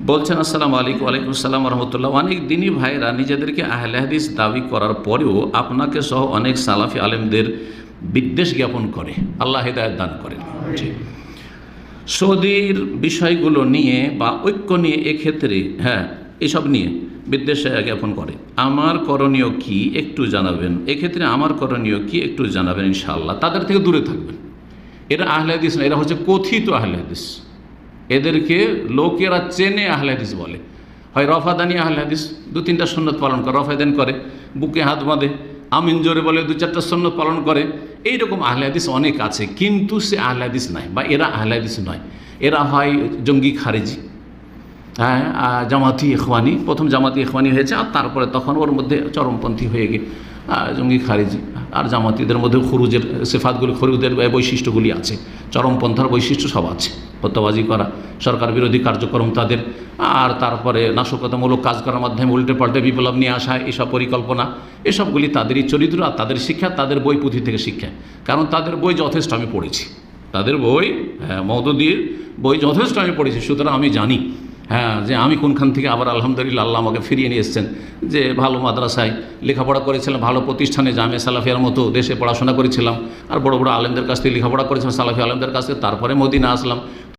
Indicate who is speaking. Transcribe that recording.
Speaker 1: বলছেন আসসালামু আলাইকুম। ওয়ালাইকুম আসসালাম রহমতুল্লাহ। অনেক দিনই ভাইরা নিজেদেরকে আহলে হাদিস দাবি করার পরেও আপনাকে সহ অনেক সালাফি আলেমদের বিদ্বেষ জ্ঞাপন করে। আল্লাহ হেদায়েত দান করেন। জি, সৌদির বিষয়গুলো নিয়ে বা ঐক্য নিয়ে এক্ষেত্রে এসব নিয়ে বিদ্বেষ জ্ঞাপন করে। আমার করণীয় কি একটু জানাবেন? এক্ষেত্রে আমার করণীয় কি একটু জানাবেন ইনশাআল্লাহ। তাদের থেকে দূরে থাকবেন। এরা আহলে হাদিস না, এরা হচ্ছে কথিত আহলে হাদিস। এদেরকে লোকেরা চেনে আহলে হাদিস বলে। হয় রফাদানি আহলে হাদিস, 2-3টা সুন্নত পালন করে, রফাদান করে, বুকে হাত বাঁধে, আমিন জোরে বলে, 2-4টা সুন্নত পালন করে। এইরকম আহলে হাদিস অনেক আছে, কিন্তু সে আহলে হাদিস নয় বা এরা আহলে হাদিস নয়। এরা হয় জঙ্গি খারেজি, জামাতি ইখওয়ানি। প্রথম জামাতি ইখওয়ানি হয়েছে, আর তারপরে তখন ওর মধ্যে চরমপন্থী হয়ে গিয়ে জঙ্গি খারেজি। আর জামাতিদের মধ্যে খুরুজের সিফাতগুলি, খুরুজের বৈশিষ্ট্যগুলি আছে, চরমপন্থার বৈশিষ্ট্য সব আছে। হত্যাবাজি করা, সরকার বিরোধী কার্যক্রম তাদের, আর তারপরে নাশকতামূলক কাজ করার মাধ্যমে উল্টে পাল্টে বিপ্লব নিয়ে আসা, এসব পরিকল্পনা, এসবগুলি তাদেরই চরিত্র আর তাদের শিক্ষা, তাদের বই পুঁথি থেকে শিক্ষা। কারণ তাদের বই যথেষ্ট আমি পড়েছি, তাদের বই, মওদুদীর বই যথেষ্ট আমি পড়েছি। সুতরাং আমি জানি যে আমি কোনখান থেকে আবার আলহামদুলিল্লাহ আল্লাহ আমাকে ফিরিয়ে নিয়ে এসেছেন। যে ভালো মাদ্রাসায় লেখাপড়া করেছিলাম, ভালো প্রতিষ্ঠানে জামে সালাফিয়ার মতো দেশে পড়াশোনা করেছিলাম, আর বড় বড় আলেমদের কাছ থেকে লেখাপড়া করেছিলাম, সালাফি আলেমদের কাছ থেকে, তারপরে মদিনা আসলাম।